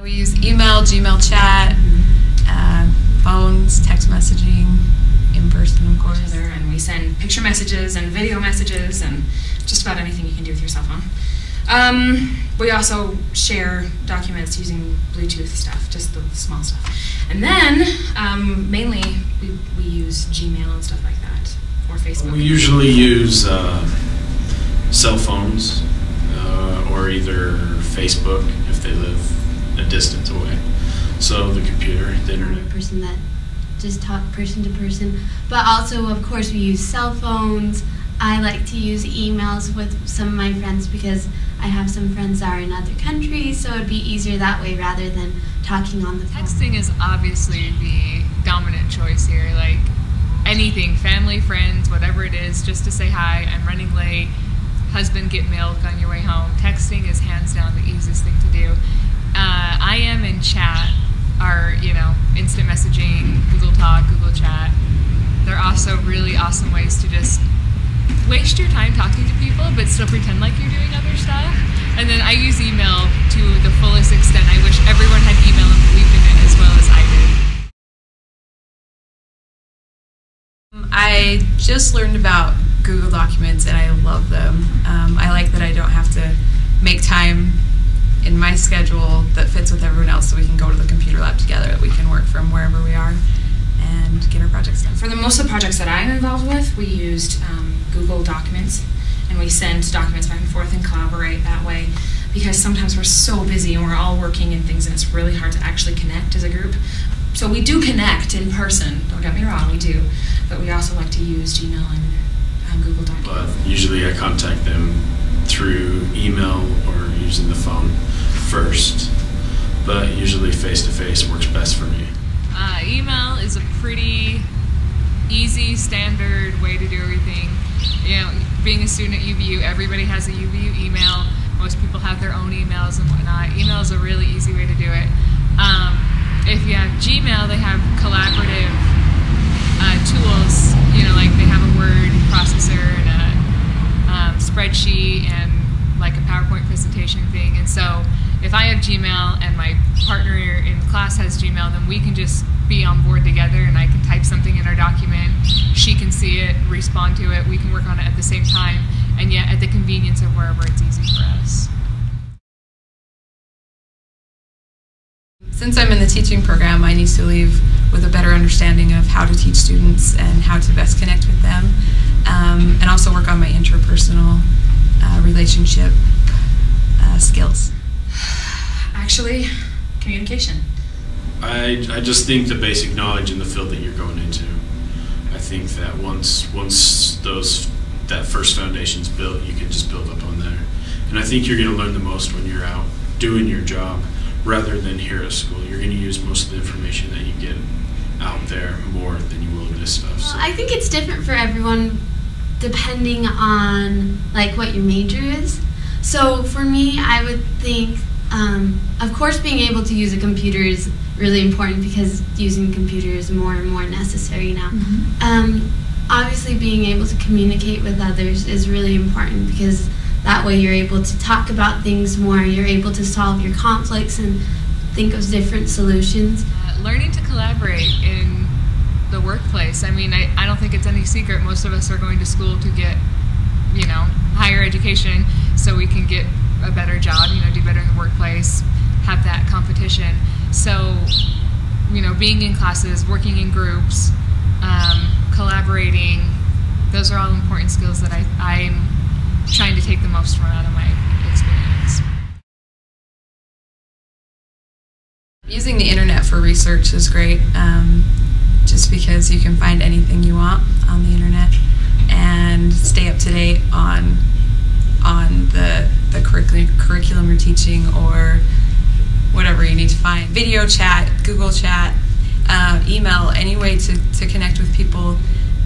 We use email, Gmail chat, phones, text messaging, in person, of course. And we send picture messages and video messages and just about anything you can do with your cell phone. We also share documents using Bluetooth stuff, just the small stuff. And then, mainly, we use Gmail and stuff like that, or Facebook. We usually use cell phones or either Facebook if they live a distance away. So the computer, the internet. I'm a person that just talk person to person, but also, of course, we use cell phones. I like to use emails with some of my friends because I have some friends that are in other countries, so it'd be easier that way rather than talking on the phone. Texting is obviously the dominant choice here. Like anything, family, friends, whatever it is, just to say hi, I'm running late, husband, get milk on your way home. Texting is hands down the easiest thing to do. IM and chat are, instant messaging, Google Talk, Google Chat. They're also really awesome ways to just waste your time talking to people but still pretend like you're doing other stuff. And then I use email to the fullest extent. I wish everyone had email and believed in it as well as I did. I just learned about Google Documents and I love them. I like that I don't have to make time in my schedule that fits with everyone else so we can go to the computer lab together, that we can work from wherever we are and get our projects done. For the most of the projects that I'm involved with, we used Google Documents, and we send documents back and forth and collaborate that way, because sometimes we're so busy and we're all working and things and it's really hard to actually connect as a group. So we do connect in person, don't get me wrong, we do, but we also like to use Gmail and Google Documents. But usually I contact them through email or using the phone first, but usually face-to-face works best for me. Email is a pretty easy, standard way to do everything. Being a student at UVU, everybody has a UVU email. Most people have their own emails and whatnot. Email is a really easy way to do it. If you have Gmail, they have collaborative tools. Like they have a word processor and a spreadsheet and like a PowerPoint presentation thing. And so if I have Gmail and my partner in class has Gmail, then we can just be on board together and I can type something in our document, she can see it, respond to it, we can work on it at the same time, and yet at the convenience of wherever it's easy for us. Since I'm in the teaching program, I need to leave with a better understanding of how to teach students and how to best connect with them, and also work on my interpersonal relationship skills. Actually, communication. I just think the basic knowledge in the field that you're going into. I think that once that first foundation's built, you can just build up on there. And I think you're going to learn the most when you're out doing your job rather than here at school. You're going to use most of the information that you get out there more than you will in this stuff. So. I think it's different for everyone depending on what your major is. So for me, I would think, of course, being able to use a computer is really important because using a computer is more and more necessary now. Obviously, being able to communicate with others is really important because that way you're able to talk about things more, you're able to solve your conflicts and think of different solutions. Learning to collaborate in the workplace. I mean, I don't think it's any secret. Most of us are going to school to get, higher education so we can get a better job, do better in the workplace, have that competition. So, being in classes, working in groups, collaborating, those are all important skills that I'm trying to take the most from out of my experience. Using the internet for research is great, just because you can find anything you want on the internet and stay up to date on the curriculum you're teaching or whatever you need to find. Video chat, Google chat, email, any way to connect with people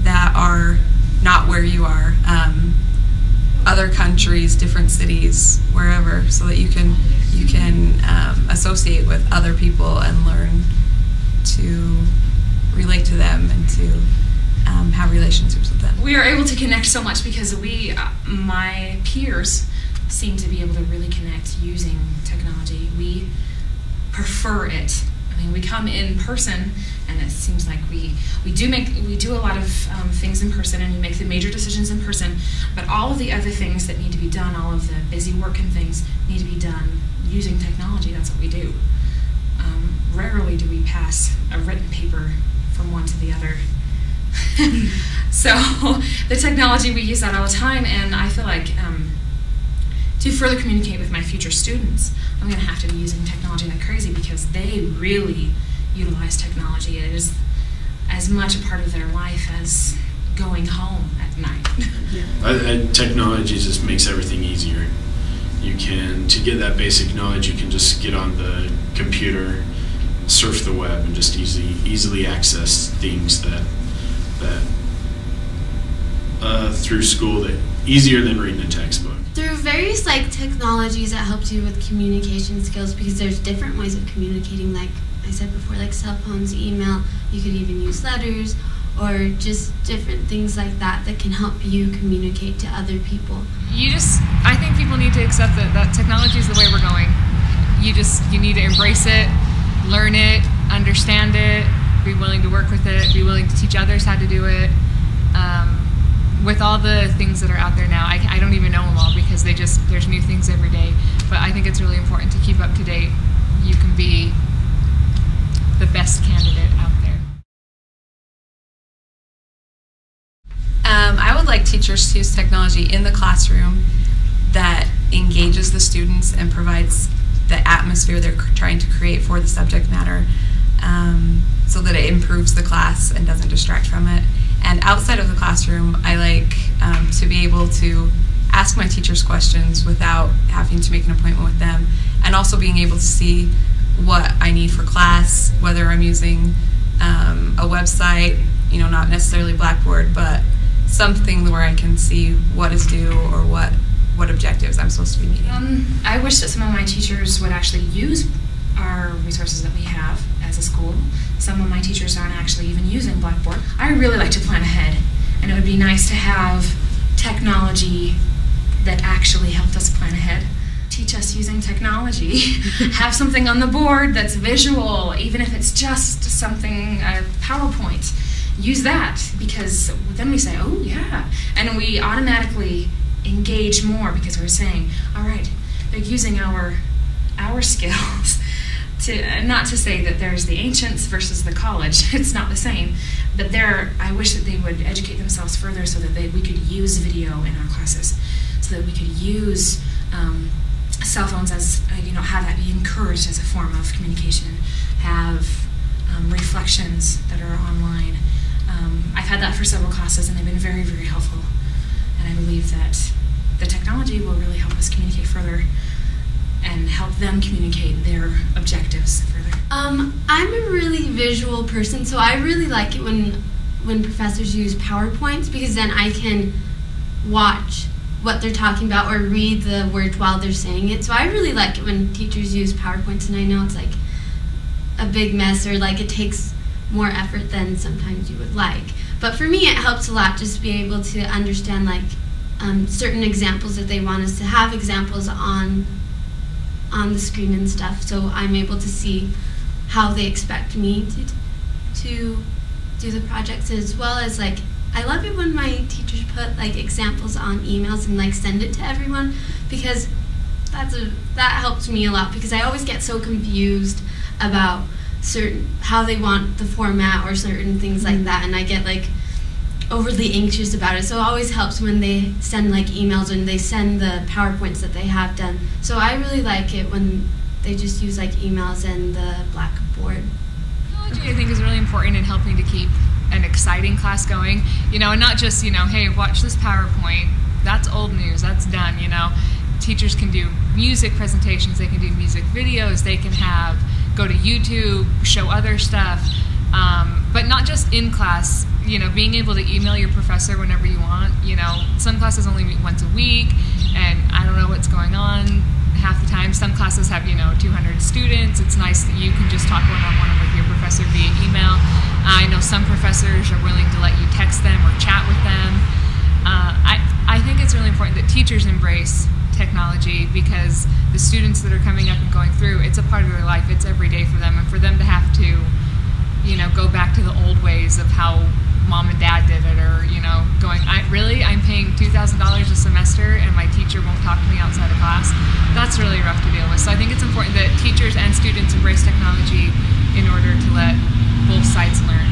that are not where you are, other countries, different cities, wherever, so that you can associate with other people and learn to relate to them and to have relationships with them. We are able to connect so much because my peers seem to be able to really connect using technology. prefer it. I mean, we come in person, and it seems like we do a lot of things in person, and we make the major decisions in person. But all of the other things that need to be done, all of the busy work and things, need to be done using technology. That's what we do. Rarely do we pass a written paper from one to the other. So the technology, we use that all the time, and I feel like to further communicate with my future students, I'm going to have to be using technology like crazy, because they really utilize technology. It is as much a part of their life as going home at night. Technology just makes everything easier. You can, to get that basic knowledge, you can just get on the computer, surf the web, and just easily access things that through school that easier than reading a textbook. There are various technologies that help you with communication skills, because there's different ways of communicating, like I said before, like cell phones, email. You could even use letters, or just different things like that can help you communicate to other people. I think people need to accept that technology is the way we're going. You need to embrace it, learn it, understand it, be willing to work with it, be willing to teach others how to do it. With all the things that are out there now, I don't even know them all, because there's new things every day. But I think it's really important to keep up to date. You can be the best candidate out there. I would like teachers to use technology in the classroom that engages the students and provides the atmosphere they're trying to create for the subject matter, so that it improves the class and doesn't distract from it. And outside of the classroom, I like to be able to ask my teachers questions without having to make an appointment with them, and also being able to see what I need for class, whether I'm using a website, not necessarily Blackboard, but something where I can see what is due or what objectives I'm supposed to be meeting. I wish that some of my teachers would actually use our resources that we have as a school. Some of my teachers aren't actually even using Blackboard. I really like to plan ahead, and it would be nice to have technology that actually helped us plan ahead. Teach us using technology. Have something on the board that's visual, even if it's just something, a PowerPoint. Use that, because then we say, oh yeah, and we automatically engage more, because we're saying, all right, they're using our skills. Not to say that there's the ancients versus the college, it's not the same, but I wish that they would educate themselves further, so that we could use video in our classes, so that we could use cell phones as, have that be encouraged as a form of communication, have reflections that are online. I've had that for several classes, and they've been very, very helpful, and I believe that the technology will really help us communicate further and help them communicate their objectives further. I'm a really visual person, so I really like it when professors use PowerPoints, because then I can watch what they're talking about or read the words while they're saying it. So I really like it when teachers use PowerPoints, and I know it's a big mess, or it takes more effort than sometimes you would like. But for me, it helps a lot just to be able to understand certain examples that they want us to have examples on the screen and stuff, so I'm able to see how they expect me to do the projects, as well as I love it when my teachers put examples on emails and send it to everyone, because that helps me a lot, because I always get so confused about how they want the format or certain things like that, and I get overly anxious about it. So it always helps when they send emails and they send the PowerPoints that they have done. So I really like it when they just use emails and the Blackboard. Technology, I think, is really important in helping to keep an exciting class going. And not just hey, watch this PowerPoint. That's old news. That's done. Teachers can do music presentations. They can do music videos. They can go to YouTube, show other stuff. But not just in class, being able to email your professor whenever you want. Some classes only meet once a week, and I don't know what's going on half the time. Some classes have, 200 students. It's nice that you can just talk one-on-one with your professor via email. I know some professors are willing to let you text them or chat with them. I think it's really important that teachers embrace technology, because the students that are coming up and going through, it's a part of their life, it's every day for them, and for them to have to, you know, go back to the old ways of how mom and dad did it, or, you know, going, I'm paying $2,000 a semester and my teacher won't talk to me outside of class. That's really rough to deal with. So I think it's important that teachers and students embrace technology in order to let both sides learn.